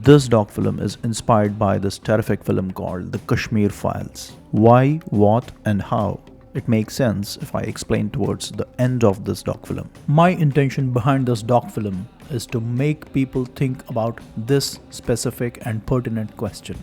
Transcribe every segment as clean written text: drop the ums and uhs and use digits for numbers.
This doc film is inspired by this terrific film called The Kashmir Files. Why, what, and how? It makes sense if I explain towards the end of this doc film. My intention behind this doc film is to make people think about this specific and pertinent question.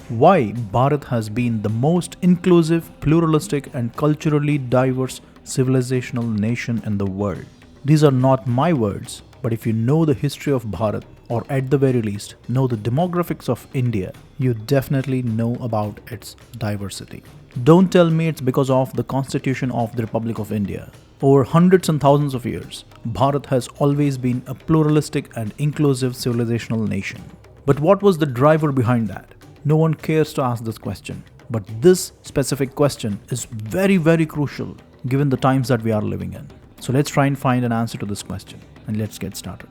Why Bharat has been the most inclusive, pluralistic, and culturally diverse civilizational nation in the world. These are not my words, but if you know the history of Bharat, or at the very least know the demographics of India, you definitely know about its diversity. Don't tell me it's because of the Constitution of the Republic of India. Over hundreds and thousands of years, Bharat has always been a pluralistic and inclusive civilizational nation. But what was the driver behind that? No one cares to ask this question. But this specific question is very, very crucial given the times that we are living in. So let's try and find an answer to this question, and let's get started.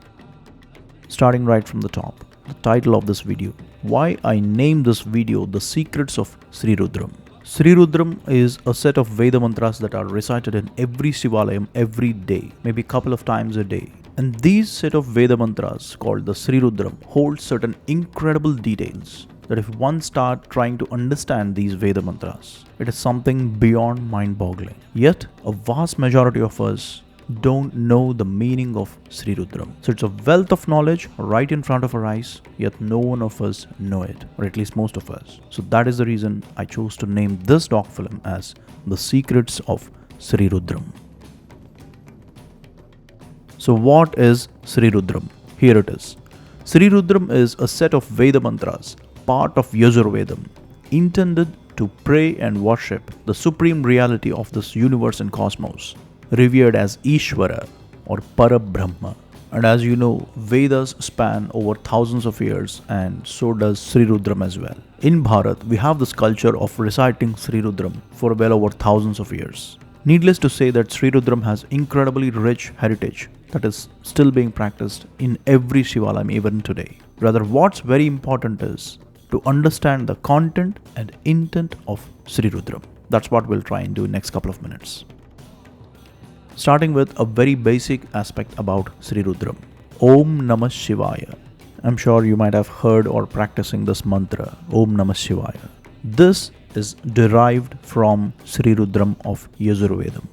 Starting right from the top, the title of this video. Why I named this video The Secrets of Sri Rudram. Sri Rudram is a set of Veda mantras that are recited in every Shivalayam every day, maybe a couple of times a day. And these set of Veda mantras called the Sri Rudram hold certain incredible details that if one starts trying to understand these Veda mantras, it is something beyond mind-boggling. Yet, a vast majority of us don't know the meaning of Sri Rudram. So it's a wealth of knowledge right in front of our eyes, yet no one of us know it, or at least most of us. So that is the reason I chose to name this doc film as The Secrets of Sri Rudram. So what is Sri Rudram? Here it is. Sri Rudram is a set of Veda mantras, part of Yajur Vedam, intended to pray and worship the supreme reality of this universe and cosmos, revered as Ishvara or Parabrahma. And as you know, Vedas span over thousands of years, and so does Sri Rudram as well. In Bharat, we have this culture of reciting Sri Rudram for well over thousands of years. Needless to say that Sri Rudram has incredibly rich heritage that is still being practiced in every Shivalayam even today. Rather, what's very important is to understand the content and intent of Sri Rudram. That's what we'll try and do in the next couple of minutes. Starting with a very basic aspect about Sri Rudram. Om Namah Shivaya. I'm sure you might have heard or practicing this mantra, Om Namah Shivaya. This is derived from Sri Rudram of Yajur Vedam.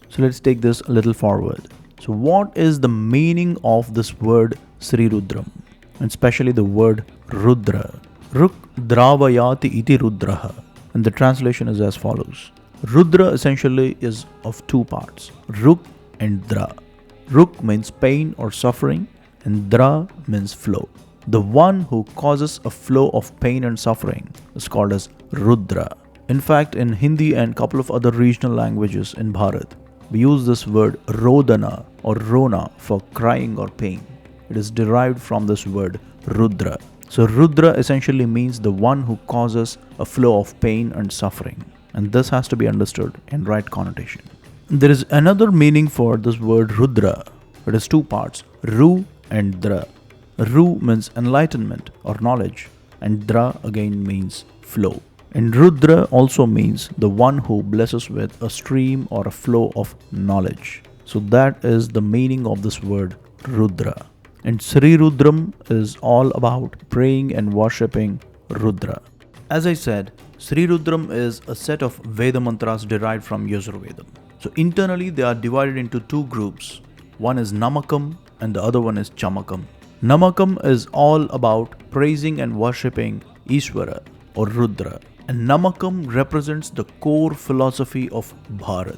So let's take this a little forward. So what is the meaning of this word Sri Rudram? And especially the word Rudra. Ruk dravayati iti rudraha. And the translation is as follows. Rudra essentially is of two parts, Ruk and Dra. Ruk means pain or suffering, and Dra means flow. The one who causes a flow of pain and suffering is called as Rudra. In fact, in Hindi and couple of other regional languages in Bharat, we use this word Rodana or Rona for crying or pain. It is derived from this word Rudra. So Rudra essentially means the one who causes a flow of pain and suffering. And this has to be understood in right connotation. There is another meaning for this word Rudra. It is two parts, Ru and Dra. Ru means enlightenment or knowledge, and Dra again means flow. And Rudra also means the one who blesses with a stream or a flow of knowledge. So that is the meaning of this word Rudra. And Sri Rudram is all about praying and worshipping Rudra. As I said, Sri Rudram is a set of Veda mantras derived from Yajur Vedam. So internally they are divided into two groups. One is Namakam and the other one is Chamakam. Namakam is all about praising and worshipping Ishvara or Rudra. And Namakam represents the core philosophy of Bharat.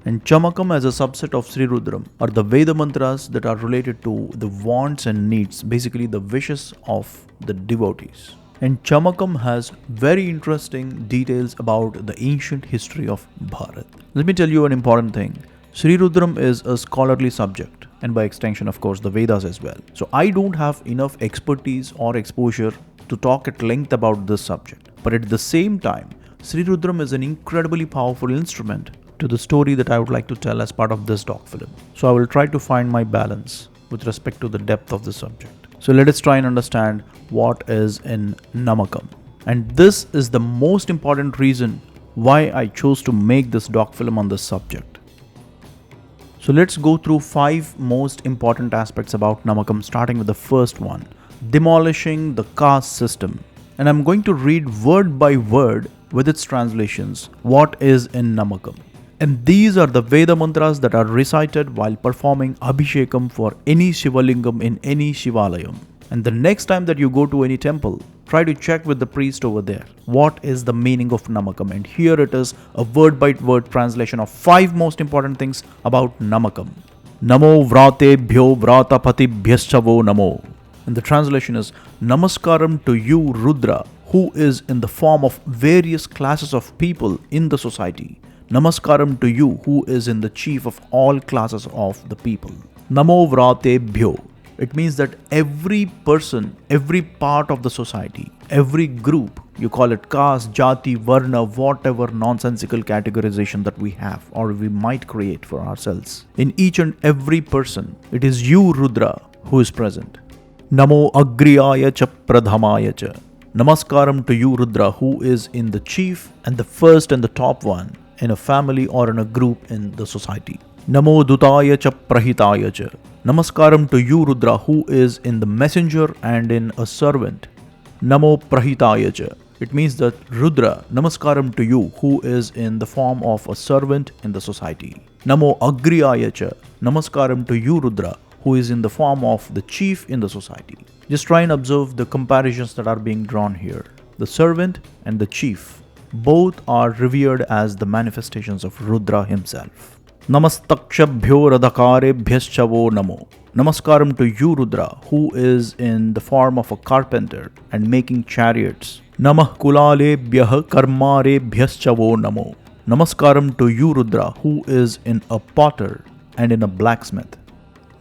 And Chamakam as a subset of Sri Rudram are the Veda mantras that are related to the wants and needs, basically the wishes of the devotees. And Chamakam has very interesting details about the ancient history of Bharat. Let me tell you an important thing. Sri Rudram is a scholarly subject, and by extension, of course, the Vedas as well. So I don't have enough expertise or exposure to talk at length about this subject. But at the same time, Sri Rudram is an incredibly powerful instrument to the story that I would like to tell as part of this doc film. So I will try to find my balance with respect to the depth of the subject. So let us try and understand what is in Namakam. And this is the most important reason why I chose to make this doc film on this subject. So let's go through 5 most important aspects about Namakam, starting with the first one, Demolishing the Caste System. And I'm going to read word by word with its translations what is in Namakam. And these are the Veda mantras that are recited while performing Abhishekam for any Shiva Lingam in any Shivalayam. And the next time that you go to any temple, try to check with the priest over there what is the meaning of Namakam. And here it is, a word by word translation of 5 most important things about Namakam. Namo Vratebhyo Vratapatibhyascha Namo. And the translation is, Namaskaram to you, Rudra, who is in the form of various classes of people in the society. Namaskaram to you, who is in the chief of all classes of the people. Namo Vratebhyo. It means that every person, every part of the society, every group, you call it caste, jati, varna, whatever nonsensical categorization that we have or we might create for ourselves. In each and every person, it is you, Rudra, who is present. Namo Agriyaya cha Pradhamaya cha. Namaskaram to you, Rudra, who is in the chief and the first and the top one in a family or in a group in the society. Namo Dutaya cha Prahitaya cha. Namaskaram to you, Rudra, who is in the messenger and in a servant. Namo Prahitaya cha. It means that Rudra, Namaskaram to you, who is in the form of a servant in the society. Namo Agriyaya cha. Namaskaram to you, Rudra, who is in the form of the chief in the society. Just try and observe the comparisons that are being drawn here. The servant and the chief, both are revered as the manifestations of Rudra himself. Namastakshabhyo radhakarebhyascha namo. Namaskaram to you, Rudra, who is in the form of a carpenter and making chariots. Namah kulalebhyah karmarebhyascha namo. Namaskaram to you, Rudra, who is in a potter and in a blacksmith.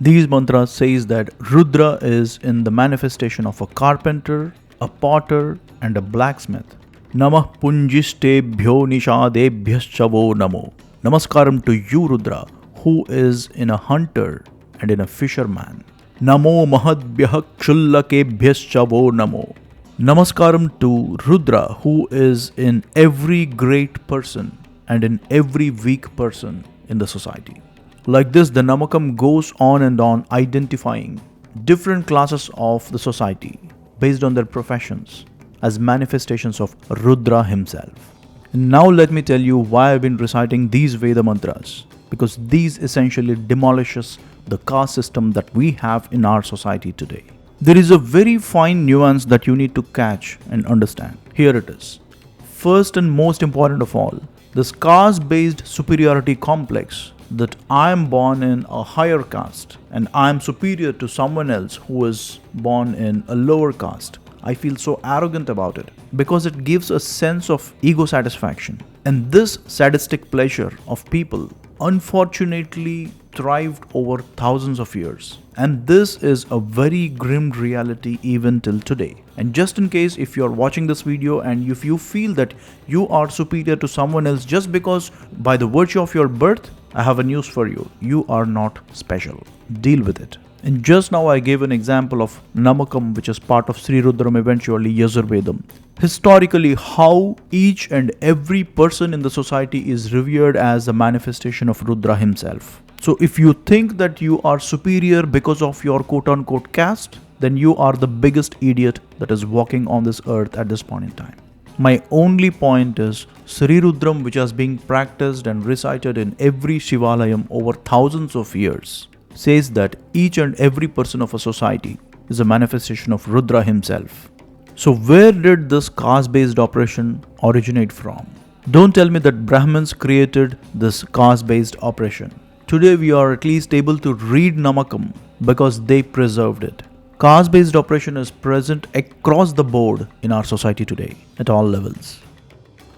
These mantras says that Rudra is in the manifestation of a carpenter, a potter and a blacksmith. Namah punjishtebhyo nishadebhyascha namo. Namaskaram to you, Rudra, who is in a hunter and in a fisherman. Namo mahadbhyah kshulakebhyascha namo. Namaskaram to Rudra, who is in every great person and in every weak person in the society. Like this, the Namakam goes on and on identifying different classes of the society based on their professions as manifestations of Rudra himself. And now let me tell you why I've been reciting these Veda mantras, because these essentially demolishes the caste system that we have in our society today. There is a very fine nuance that you need to catch and understand. Here it is. First and most important of all, this caste-based superiority complex that I am born in a higher caste and I am superior to someone else who is born in a lower caste. I feel so arrogant about it because it gives a sense of ego satisfaction. And this sadistic pleasure of people unfortunately thrived over thousands of years. And this is a very grim reality even till today. And just in case if you're watching this video and if you feel that you are superior to someone else just because by the virtue of your birth, I have a news for you. You are not special. Deal with it. And just now I gave an example of Namakam, which is part of Sri Rudram, eventually Yajur Vedam. Historically, how each and every person in the society is revered as a manifestation of Rudra himself. So if you think that you are superior because of your quote-unquote caste, then you are the biggest idiot that is walking on this earth at this point in time. My only point is Sri Rudram, which has been practiced and recited in every Shivalayam over thousands of years, says that each and every person of a society is a manifestation of Rudra himself. So where did this caste-based oppression originate from? Don't tell me that Brahmins created this caste-based oppression. Today we are at least able to read Namakam because they preserved it. Caste-based oppression is present across the board in our society today at all levels.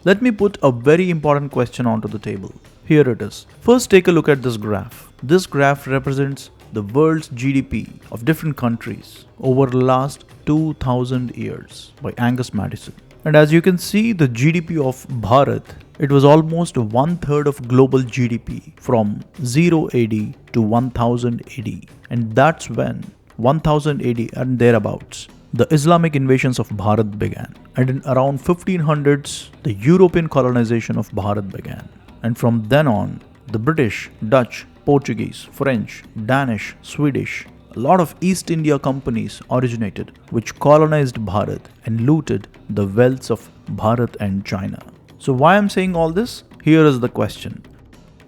Let me put a very important question onto the table. Here it is. First, take a look at this graph. This graph represents the world's GDP of different countries over the last 2000 years by Angus Madison. And as you can see, the GDP of Bharat, it was almost 1/3 of global GDP from 0 AD to 1000 AD. And that's when 1000 AD and thereabouts, the Islamic invasions of Bharat began. And in around 1500s, the European colonization of Bharat began. And from then on, the British, Dutch, Portuguese, French, Danish, Swedish, a lot of East India companies originated which colonized Bharat and looted the wealths of Bharat and China. So why I'm saying all this? Here is the question.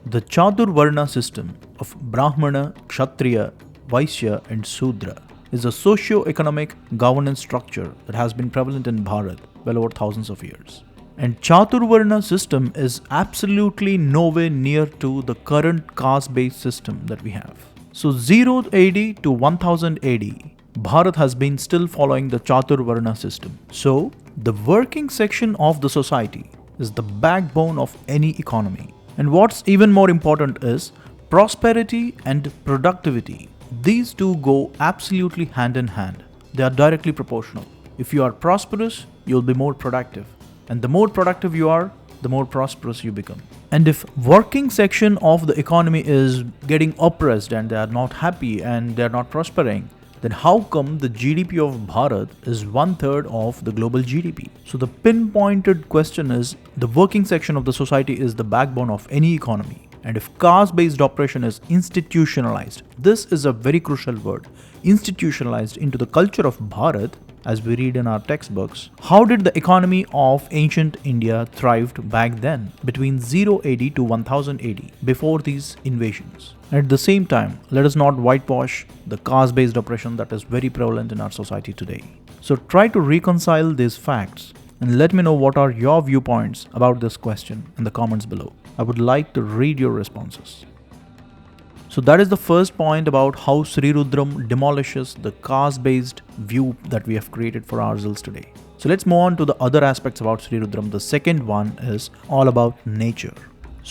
The Chaturvarna system of Brahmana, Kshatriya, Vaishya and Sudra is a socio-economic governance structure that has been prevalent in Bharat well over thousands of years. And Chaturvarna system is absolutely nowhere near to the current caste-based system that we have. So 0 AD to 1000 AD, Bharat has been still following the Chaturvarna system. So the working section of the society is the backbone of any economy. And what's even more important is prosperity and productivity. These two go absolutely hand in hand. They are directly proportional. If you are prosperous, you'll be more productive. And the more productive you are, the more prosperous you become. And if working section of the economy is getting oppressed and they are not happy and they are not prospering, then how come the GDP of Bharat is 1/3 of the global GDP? So the pinpointed question is, the working section of the society is the backbone of any economy. And if caste-based oppression is institutionalized, this is a very crucial word, institutionalized into the culture of Bharat, as we read in our textbooks, how did the economy of ancient India thrived back then, between 0 AD to 1000 AD, before these invasions? And at the same time, let us not whitewash the caste-based oppression that is very prevalent in our society today. So try to reconcile these facts and let me know what are your viewpoints about this question in the comments below. I would like to read your responses. So that is the first point about how Sri Rudram demolishes the caste-based view that we have created for ourselves today. So let's move on to the other aspects about Sri Rudram. The second one is all about nature.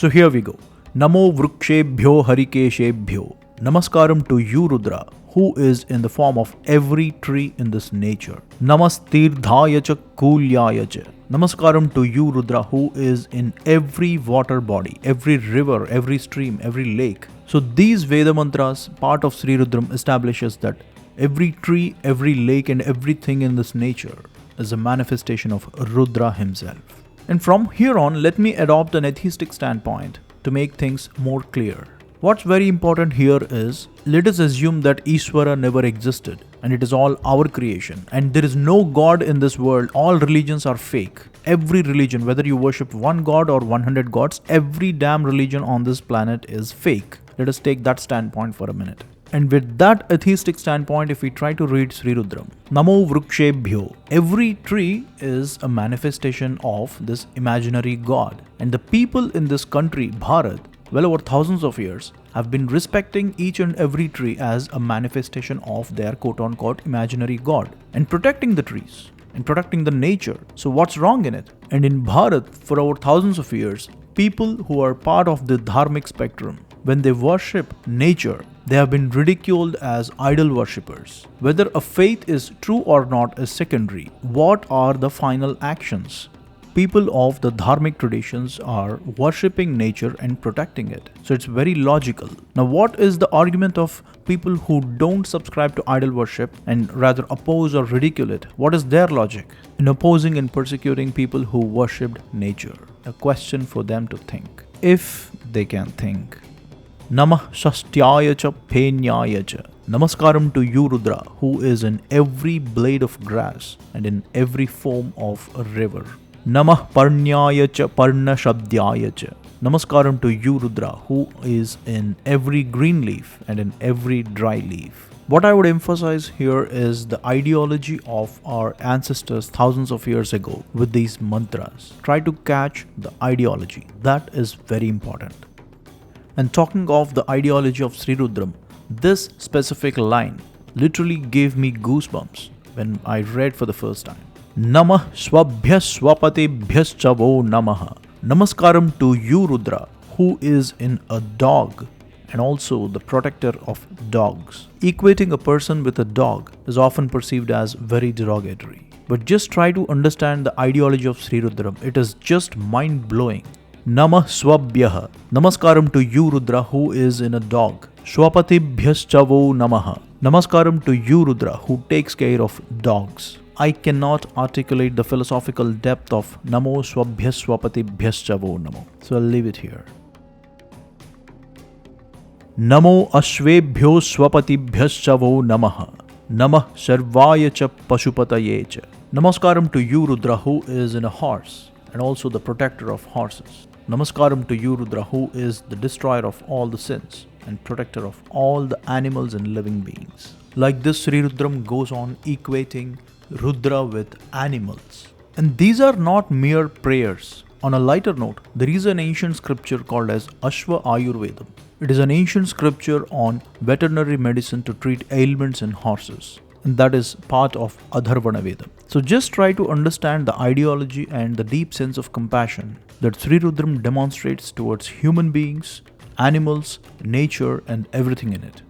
So here we go. Namo vrukshebhyo harikeshebhyo. Namaskaram to you, Rudra, who is in the form of every tree in this nature. Namastirdhaya cha kulyaya cha. Namaskaram to you, Rudra, who is in every water body, every river, every stream, every lake. So these Veda mantras, part of Sri Rudram, establishes that every tree, every lake and everything in this nature is a manifestation of Rudra himself. And from here on, let me adopt an atheistic standpoint to make things more clear. What's very important here is, let us assume that Ishvara never existed and it is all our creation and there is no God in this world. All religions are fake. Every religion, whether you worship one God or 100 gods, every damn religion on this planet is fake. Let us take that standpoint for a minute. And with that atheistic standpoint, if we try to read Sri Rudram, Namo vrukshebhyo, every tree is a manifestation of this imaginary God. And the people in this country, Bharat, well over thousands of years, have been respecting each and every tree as a manifestation of their quote-unquote imaginary God and protecting the trees and protecting the nature. So what's wrong in it? And in Bharat, for over thousands of years, people who are part of the dharmic spectrum, when they worship nature, they have been ridiculed as idol worshippers. Whether a faith is true or not is secondary. What are the final actions? People of the dharmic traditions are worshipping nature and protecting it. So it's very logical. Now what is the argument of people who don't subscribe to idol worship and rather oppose or ridicule it? What is their logic in opposing and persecuting people who worshipped nature? A question for them to think, if they can think. Namah Shastyaya cha Phenyaya cha. Namaskaram to you, Rudra, who is in every blade of grass and in every foam of a river. Namah Parnyaya cha Parna Shabdyaya cha. Namaskaram to you, Rudra, who is in every green leaf and in every dry leaf. What I would emphasize here is the ideology of our ancestors thousands of years ago with these mantras. Try to catch the ideology. That is very important. And talking of the ideology of Sri Rudram, this specific line literally gave me goosebumps when I read for the first time. Namah swabhya swapatebhyascha vo namaha. Namaskaram to you, Rudra, who is in a dog and also the protector of dogs. Equating a person with a dog is often perceived as very derogatory. But just try to understand the ideology of Sri Rudram. It is just mind-blowing. Namah swabhyaha. Namaskaram to you, Rudra, who is in a dog. Swapatibhyascha vo namaha. Namaskaram to you, Rudra, who takes care of dogs. I cannot articulate the philosophical depth of Namo Swabhyaswapatibhyascha vo namo. So I'll leave it here. Namo Ashvebhyo Swapatibhyascha Namaha. Namah Sarvaya cha Pashupataye cha. Namaskaram to you, Rudra, who is in a horse and also the protector of horses. Namaskaram to you, Rudra, who is the destroyer of all the sins and protector of all the animals and living beings. Like this, Sri Rudram goes on equating Rudra with animals. And these are not mere prayers. On a lighter note, there is an ancient scripture called as Ashva Ayurvedam. It is an ancient scripture on veterinary medicine to treat ailments in horses. And that is part of Atharvana Veda. So just try to understand the ideology and the deep sense of compassion that Sri Rudram demonstrates towards human beings, animals, nature, and everything in it.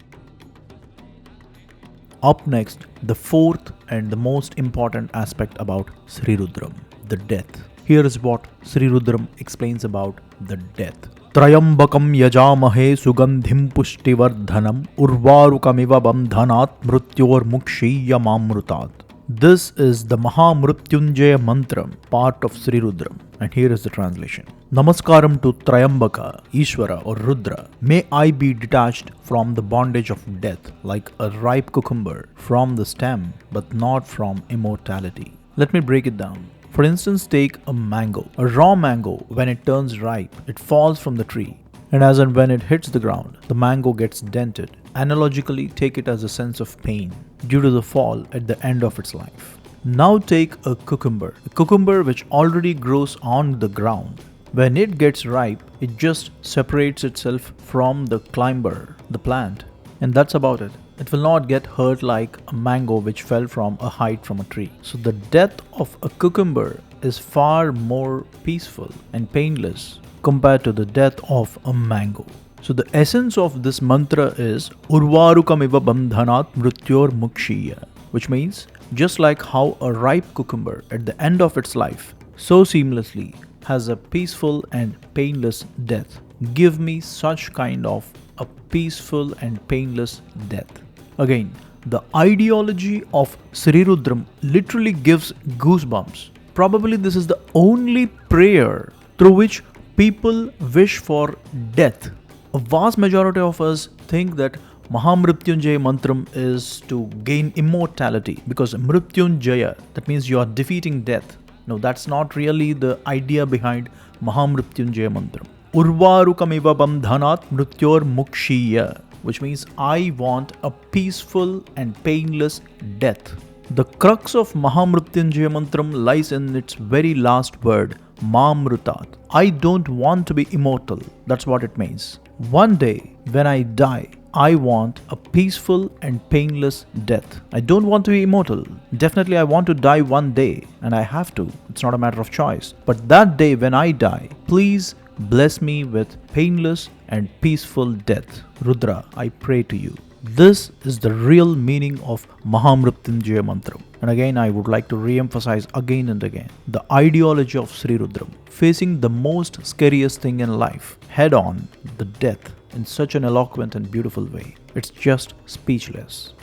Up next, the fourth and the most important aspect about Sri Rudram, the death. Here is what Sri Rudram explains about the death. Trayambakam yajamahe sugandhim pushtivardhanam urvarukamiva bandhanat mrutyor mukshiya mamrutat. This is the Mahamrutyunjaya mantra, part of Sri Rudram. And here is the translation. Namaskaram to Trayambaka, Ishvara or Rudra. May I be detached from the bondage of death like a ripe cucumber from the stem, but not from immortality. Let me break it down. For instance, take a mango. A raw mango, when it turns ripe, it falls from the tree. And as and when it hits the ground, the mango gets dented. Analogically, take it as a sense of pain due to the fall at the end of its life. Now take a cucumber which already grows on the ground. When it gets ripe, it just separates itself from the climber, the plant, and that's about it. It will not get hurt like a mango which fell from a height from a tree. So the death of a cucumber is far more peaceful and painless compared to the death of a mango. So the essence of this mantra is Urvarukamiva bandhanat mrutyor mukshiya, which means just like how a ripe cucumber at the end of its life so seamlessly has a peaceful and painless death, give me such kind of a peaceful and painless death. Again, the ideology of Sri Rudram literally gives goosebumps. Probably this is the only prayer through which people wish for death. A vast majority of us think that Mahamrutyunjaya mantram is to gain immortality because Mrutyunjaya, that means you are defeating death. No, that's not really the idea behind Mahamrutyunjaya mantram. Urvarukamiva bandhanat mrutyor mukshiya, which means I want a peaceful and painless death. The crux of Mahamrutyunjaya mantram lies in its very last word, Mamrutat. I don't want to be immortal. That's what it means. One day, when I die, I want a peaceful and painless death. I don't want to be immortal. Definitely I want to die one day, and I have to. It's not a matter of choice. But that day when I die, please bless me with painless and peaceful death. Rudra, I pray to you. This is the real meaning of Mahamrutyunjaya mantra. And again, I would like to re-emphasize again and again the ideology of Sri Rudram, facing the most scariest thing in life, head on, the death, in such an eloquent and beautiful way. It's just speechless.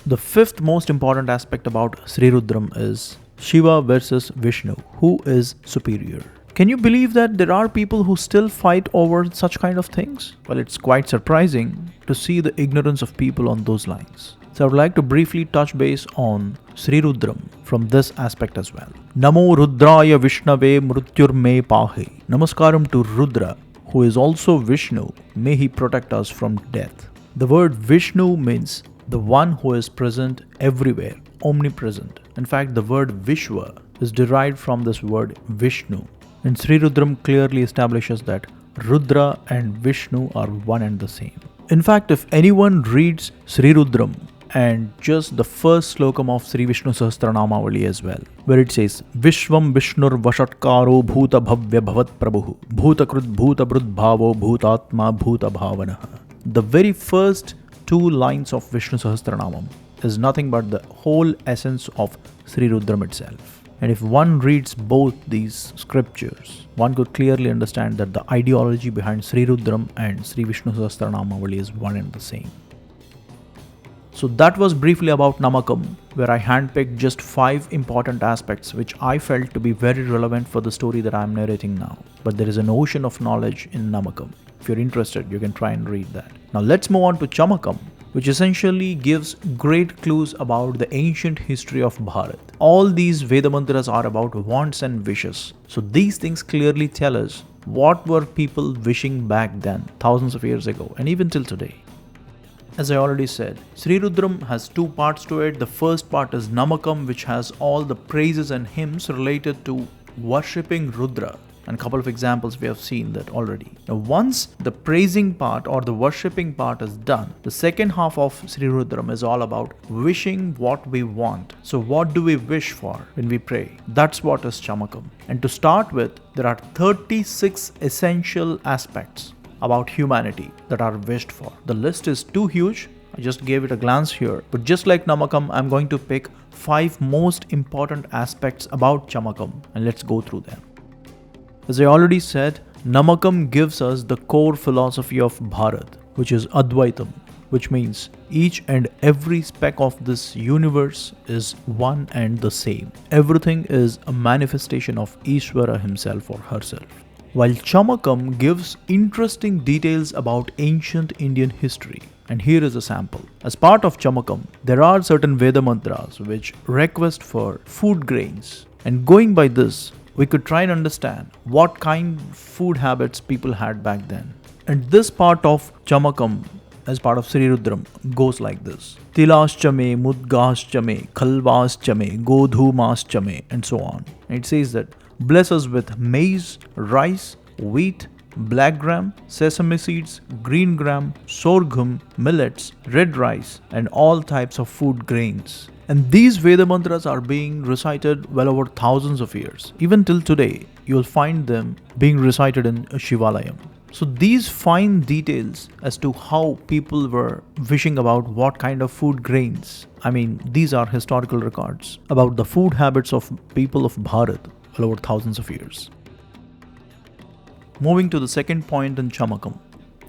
The fifth most important aspect about Sri Rudram is Shiva versus Vishnu. Who is superior? Can you believe that there are people who still fight over such kind of things? Well, it's quite surprising to see the ignorance of people on those lines. So I would like to briefly touch base on Sri Rudram from this aspect as well. Namo Rudraya Vishnave Mrutyur Me Pahe. Namaskaram to Rudra, who is also Vishnu. May he protect us from death. The word Vishnu means the one who is present everywhere, omnipresent. In fact, the word Vishwa is derived from this word Vishnu. And Sri Rudram clearly establishes that Rudra and Vishnu are one and the same. In fact, if anyone reads Sri Rudram and just the first slokam of Sri Vishnu Sahasranamavali as well, where it says Vishvam Vishnur Vashatkaro Bhuta Bhavya Bhavat Prabhu Bhuta Krut Bhuta Brud Bhavo Bhutatma Bhuta Bhavanaha. The very first two lines of Vishnu Sahasranamam is nothing but the whole essence of Sri Rudram itself. And if one reads both these scriptures, one could clearly understand that the ideology behind Sri Rudram and Sri Vishnu Sahasranamavali is one and the same. So that was briefly about Namakam, where I handpicked just 5 important aspects which I felt to be very relevant for the story that I am narrating now. But there is an ocean of knowledge in Namakam. If you're interested, you can try and read that. Now let's move on to Chamakam, which essentially gives great clues about the ancient history of Bharat. All these Veda mantras are about wants and wishes. So these things clearly tell us what were people wishing back then, thousands of years ago, and even till today. As I already said, Sri Rudram has 2 parts to it. The first part is Namakam, which has all the praises and hymns related to worshipping Rudra. And a couple of examples we have seen that already. Now once the praising part or the worshipping part is done, the second half of Sri Rudram is all about wishing what we want. So what do we wish for when we pray? That's what is Chamakam. And to start with, there are 36 essential aspects about humanity that are wished for. The list is too huge. I just gave it a glance here. But just like Namakam, I'm going to pick 5 most important aspects about Chamakam and let's go through them. As I already said, Namakam gives us the core philosophy of Bharat, which is Advaitam, which means each and every speck of this universe is one and the same. Everything is a manifestation of Ishvara himself or herself. While Chamakam gives interesting details about ancient Indian history. And here is a sample. As part of Chamakam, there are certain Veda mantras which request for food grains. And going by this, we could try and understand what kind of food habits people had back then. And this part of Chamakam, as part of Sri Rudram, goes like this. Tilaschame, Mudgaschame, Khalvaschame, Godhumaschame, and so on. And it says that bless us with maize, rice, wheat, black gram, sesame seeds, green gram, sorghum, millets, red rice, and all types of food grains. And these Veda mantras are being recited well over thousands of years. Even till today, you'll find them being recited in a Shivalayam. So these fine details as to how people were wishing about what kind of food grains. I mean, these are historical records about the food habits of people of Bharat well over thousands of years. Moving to the second point in Chamakam,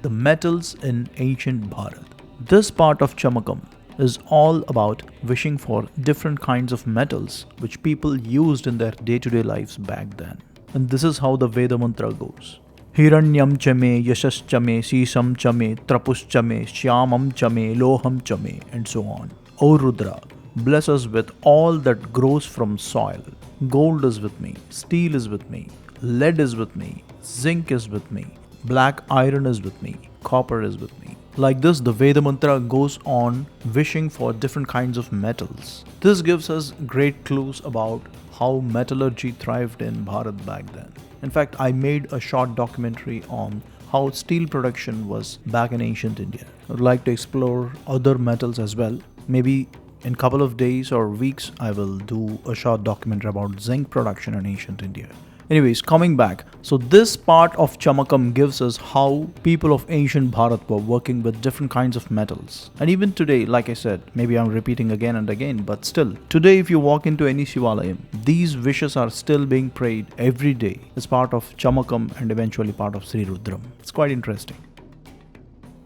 the metals in ancient Bharat. This part of Chamakam is all about wishing for different kinds of metals which people used in their day-to-day lives back then. And this is how the Veda mantra goes. Hiranyam chame, yashas chame, sisam chame, trapus chame, shyamam chame, loham chame, and so on. O Rudra, bless us with all that grows from soil. Gold is with me, steel is with me, lead is with me, zinc is with me, black iron is with me, copper is with me. Like this, the Veda mantra goes on wishing for different kinds of metals. This gives us great clues about how metallurgy thrived in Bharat back then. In fact, I made a short documentary on how steel production was back in ancient India. I would like to explore other metals as well. Maybe in a couple of days or weeks, I will do a short documentary about zinc production in ancient India. Anyways, coming back. So this part of Chamakam gives us how people of ancient Bharat were working with different kinds of metals. And even today, like I said, maybe I'm repeating again and again, but still, today if you walk into any Shivalayam, these wishes are still being prayed every day as part of Chamakam and eventually part of Sri Rudram. It's quite interesting.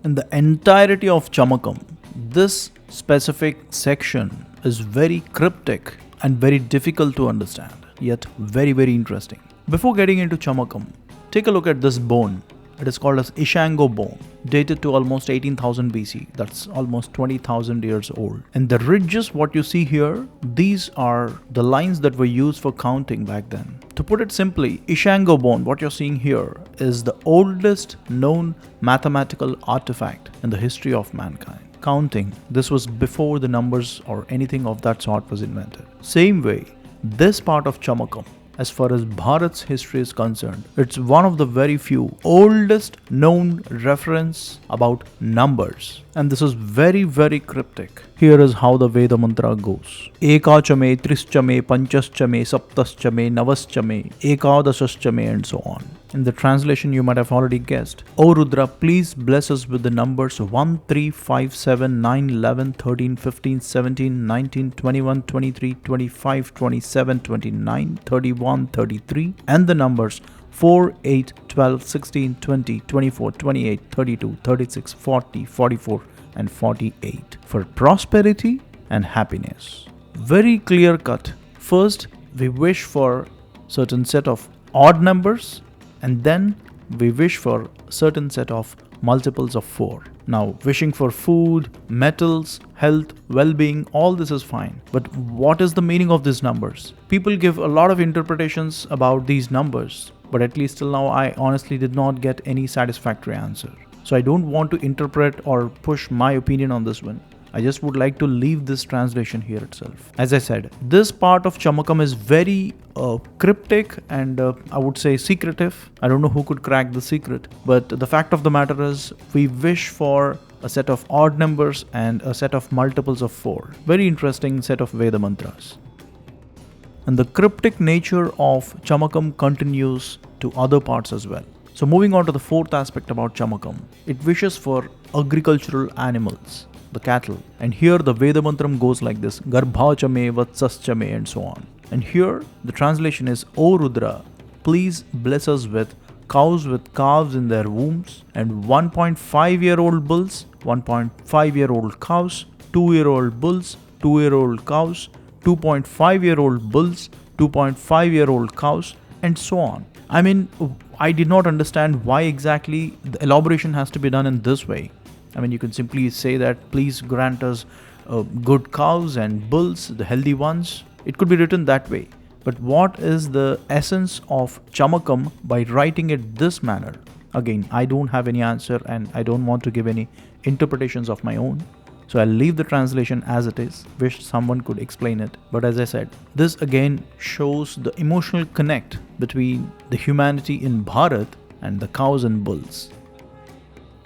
In the entirety of Chamakam, this specific section is very cryptic and very difficult to understand, yet very, very interesting. Before getting into Chamakam, take a look at this bone. It is called as Ishango bone, dated to almost 18,000 BC. That's almost 20,000 years old. And the ridges, what you see here, these are the lines that were used for counting back then. To put it simply, Ishango bone, what you're seeing here, is the oldest known mathematical artifact in the history of mankind. Counting, this was before the numbers or anything of that sort was invented. Same way, this part of Chamakam, as far as Bharat's history is concerned, it's one of the very few oldest known reference about numbers. And this is very, very cryptic. Here is how the Veda mantra goes. Ekachame, trischame, panchaschame, saptaschame, navaschame, ekadasaschame, and so on. In the translation, you might have already guessed. O Rudra, please bless us with the numbers 1, 3, 5, 7, 9, 11, 13, 15, 17, 19, 21, 23, 25, 27, 29, 31, 33, and the numbers 4, 8, 12, 16, 20, 24, 28, 32, 36, 40, 44, and 48 for prosperity and happiness. Very clear cut. First, we wish for certain set of odd numbers, and then we wish for certain set of multiples of 4. Now, wishing for food, metals, health, well-being, all this is fine. But what is the meaning of these numbers? People give a lot of interpretations about these numbers, but at least till now, I honestly did not get any satisfactory answer. So I don't want to interpret or push my opinion on this one. I just would like to leave this translation here itself. As I said, this part of Chamakam is very cryptic and I would say secretive. I don't know who could crack the secret, but the fact of the matter is we wish for a set of odd numbers and a set of multiples of 4. Very interesting set of Veda mantras. And the cryptic nature of Chamakam continues to other parts as well. So moving on to the fourth aspect about Chamakam, it wishes for agricultural animals, the cattle. And here the Veda mantram goes like this: Garbhachame, Vatsaschame, and so on. And here the translation is, O Rudra, please bless us with cows with calves in their wombs, and 1.5-year-old bulls, 1.5-year-old cows, 2-year-old bulls, 2-year-old cows, 2.5-year-old bulls, 2.5-year-old cows, and so on. I mean, I did not understand why exactly the elaboration has to be done in this way. I mean, you can simply say that please grant us good cows and bulls, the healthy ones. It could be written that way. But what is the essence of Chamakam by writing it this manner? Again, I don't have any answer and I don't want to give any interpretations of my own. So I'll leave the translation as it is. Wish someone could explain it. But as I said, this again shows the emotional connect between the humanity in Bharat and the cows and bulls.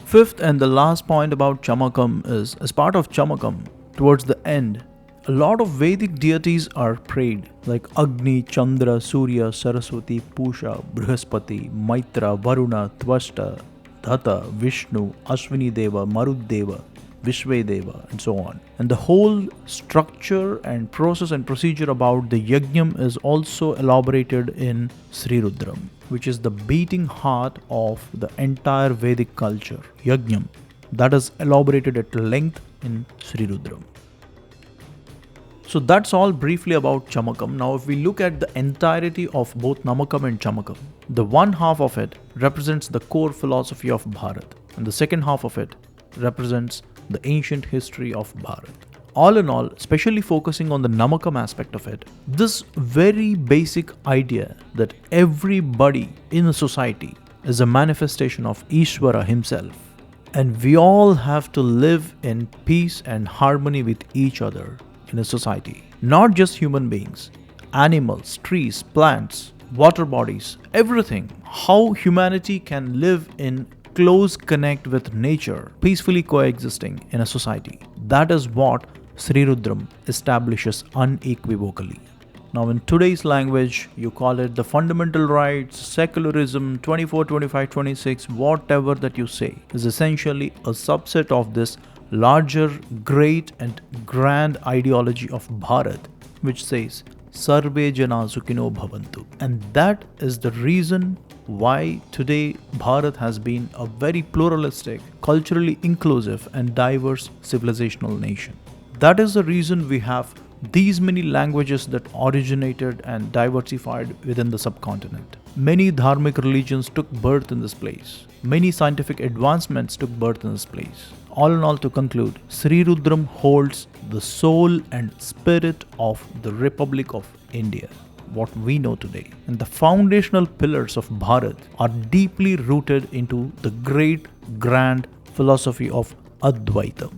Fifth and the last point about Chamakam is, as part of Chamakam, towards the end, a lot of Vedic deities are prayed, like Agni, Chandra, Surya, Saraswati, Pusha, Brihaspati, Maitra, Varuna, Tvashta, Dhata, Vishnu, Ashwini Deva, Marudeva, Vishwadeva, and so on. And the whole structure and process and procedure about the Yajnam is also elaborated in Sri Rudram, which is the beating heart of the entire Vedic culture. Yajnam, that is elaborated at length in Sri Rudram. So that's all briefly about Chamakam. Now if we look at the entirety of both Namakam and Chamakam, the one half of it represents the core philosophy of Bharat, and the second half of it represents the ancient history of Bharat. All in all, especially focusing on the Namakam aspect of it, this very basic idea that everybody in a society is a manifestation of Ishvara himself, and we all have to live in peace and harmony with each other in a society. Not just human beings, animals, trees, plants, water bodies, everything. How humanity can live in close connect with nature, peacefully coexisting in a society. That is what Sri Rudram establishes unequivocally. Now in today's language, you call it the fundamental rights, secularism, 24, 25, 26, whatever that you say, is essentially a subset of this larger, great and grand ideology of Bharat, which says, Sarve Jana Sukhino Bhavantu. And that is the reason why today Bharat has been a very pluralistic, culturally inclusive and diverse civilizational nation. That is the reason we have these many languages that originated and diversified within the subcontinent. Many dharmic religions took birth in this place. Many scientific advancements took birth in this place. All in all, to conclude, Sri Rudram holds the soul and spirit of the Republic of India, what we know today. And the foundational pillars of Bharat are deeply rooted into the great, grand philosophy of Advaitam.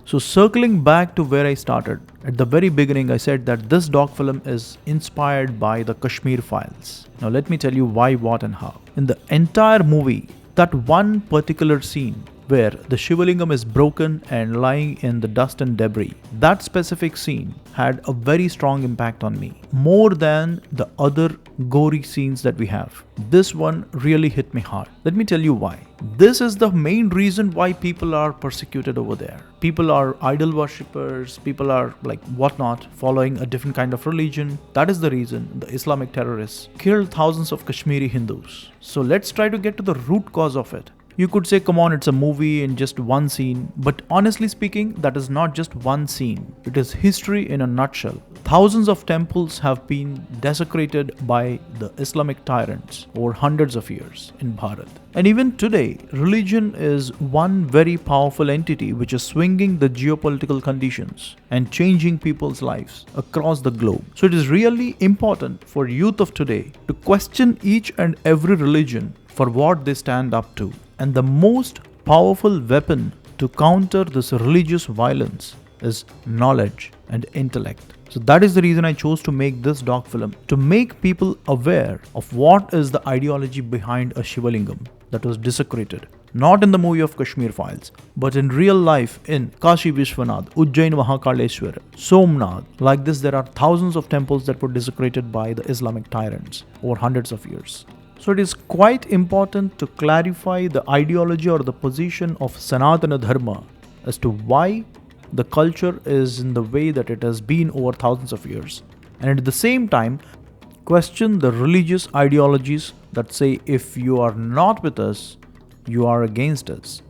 So circling back to where I started, at the very beginning I said that this doc film is inspired by the Kashmir Files. Now let me tell you why, what and how. In the entire movie, that one particular scene where the Shivalingam is broken and lying in the dust and debris, that specific scene had a very strong impact on me, more than the other gory scenes that we have. This one really hit me hard. Let me tell you why. This is the main reason why people are persecuted over there. People are idol worshippers, people are like whatnot, following a different kind of religion. That is the reason the Islamic terrorists killed thousands of Kashmiri Hindus. So let's try to get to the root cause of it. You could say, come on, it's a movie in just one scene. But honestly speaking, that is not just one scene. It is history in a nutshell. Thousands of temples have been desecrated by the Islamic tyrants over hundreds of years in Bharat. And even today, religion is one very powerful entity which is swinging the geopolitical conditions and changing people's lives across the globe. So it is really important for youth of today to question each and every religion for what they stand up to. And the most powerful weapon to counter this religious violence is knowledge and intellect. So that is the reason I chose to make this doc film, to make people aware of what is the ideology behind a Shiva Lingam that was desecrated. Not in the movie of Kashmir Files, but in real life in Kashi Vishwanath, Ujjain Mahakaleshwar, Somnath. Like this, there are thousands of temples that were desecrated by the Islamic tyrants over hundreds of years. So it is quite important to clarify the ideology or the position of Sanatana Dharma as to why the culture is in the way that it has been over thousands of years. And at the same time, question the religious ideologies that say if you are not with us, you are against us.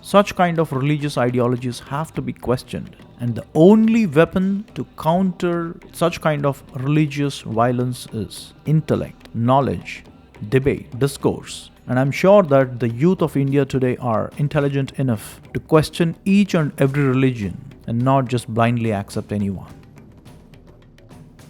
Such kind of religious ideologies have to be questioned. And the only weapon to counter such kind of religious violence is intellect, knowledge, debate, discourse. And I'm sure that the youth of India today are intelligent enough to question each and every religion and not just blindly accept anyone.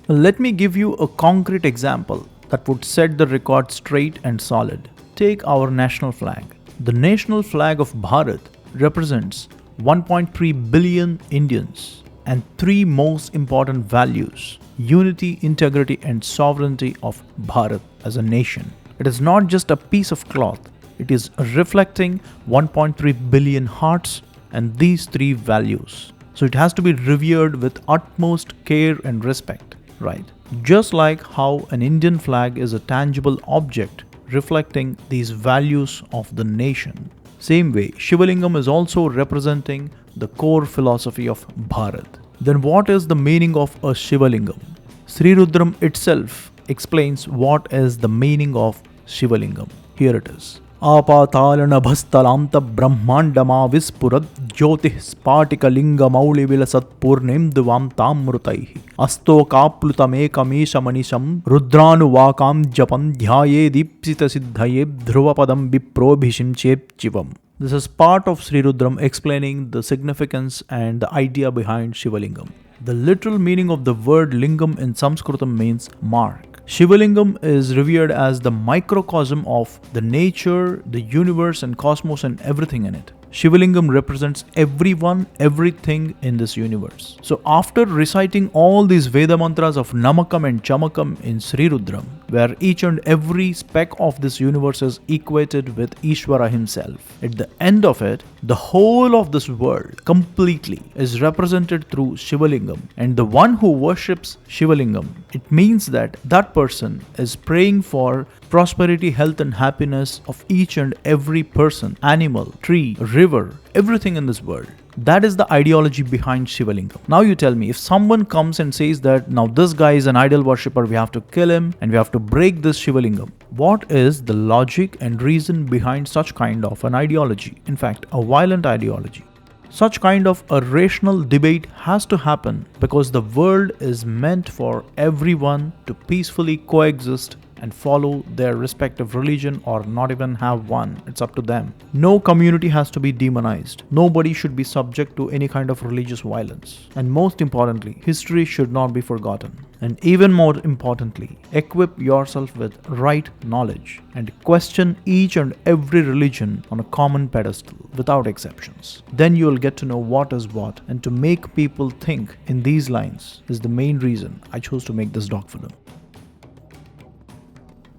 Let me give you a concrete example that would set the record straight and solid. Take our national flag. The national flag of Bharat represents 1.3 billion Indians and three most important values: unity, integrity, and sovereignty of Bharat as a nation. It is not just a piece of cloth, it is reflecting 1.3 billion hearts and these three values. So it has to be revered with utmost care and respect, right? Just like how an Indian flag is a tangible object reflecting these values of the nation. Same way, Shiva Lingam is also representing the core philosophy of Bharat. Then what is the meaning of a Shiva Lingam? Sri Rudram itself explains what is the meaning of Shiva Lingam. Here it is. Apatalana bhastalamta brahmandama vispurad jyotih spatika linga mauli vilasat purnim duvam tamrutaihi astokaplutamekamisha manisham rudranu vakam japam dhyaye dipsita siddhaye dhruvapadam viprobhishim chepchivam. This is part of Sri Rudram explaining the significance and the idea behind Shiva Lingam. The literal meaning of the word lingam in Sanskritam means mark. Shiva Lingam is revered as the microcosm of the nature, the universe and cosmos and everything in it. Shiva Lingam represents everyone, everything in this universe. So after reciting all these Veda mantras of Namakam and Chamakam in Sri Rudram, where each and every speck of this universe is equated with Ishvara himself, at the end of it, the whole of this world completely is represented through Shiva Lingam. And the one who worships Shiva Lingam, it means that that person is praying for prosperity, health and happiness of each and every person, animal, tree, river, everything in this world. That is the ideology behind Shiva Lingam. Now you tell me, if someone comes and says that now this guy is an idol worshipper, we have to kill him and we have to break this Shiva Lingam. What is the logic and reason behind such kind of an ideology? In fact, a violent ideology. Such kind of a rational debate has to happen because the world is meant for everyone to peacefully coexist and follow their respective religion or not even have one. It's up to them. No community has to be demonized. Nobody should be subject to any kind of religious violence. And most importantly, history should not be forgotten. And even more importantly, equip yourself with right knowledge and question each and every religion on a common pedestal without exceptions. Then you will get to know what is what, and to make people think in these lines is the main reason I chose to make this doc film.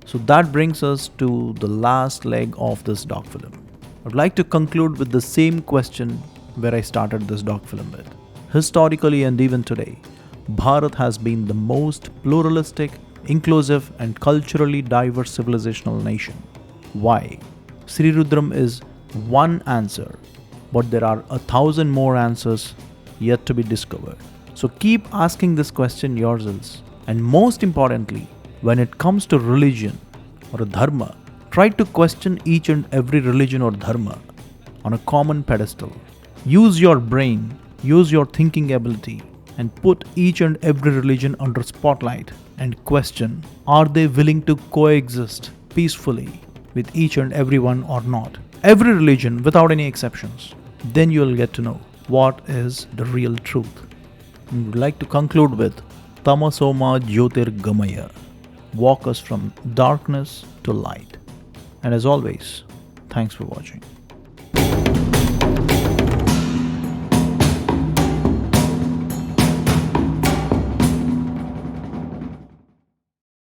So that brings us to the last leg of this doc film. I'd like to conclude with the same question where I started this doc film with. Historically and even today, Bharat has been the most pluralistic, inclusive and culturally diverse civilizational nation. Why? Sri Rudram is one answer, but there are 1,000 more answers yet to be discovered. So keep asking this question yourselves, and most importantly, when it comes to religion or dharma, Try to question each and every religion or dharma on a common pedestal. Use your brain, use your thinking ability, and put each and every religion under spotlight and question, are they willing to coexist peacefully with each and every one or not? Every religion without any exceptions. Then you will get to know what is the real truth. I would like to conclude with Tamasoma Jyotirgamaya. Walk us from darkness to light. And as always, thanks for watching.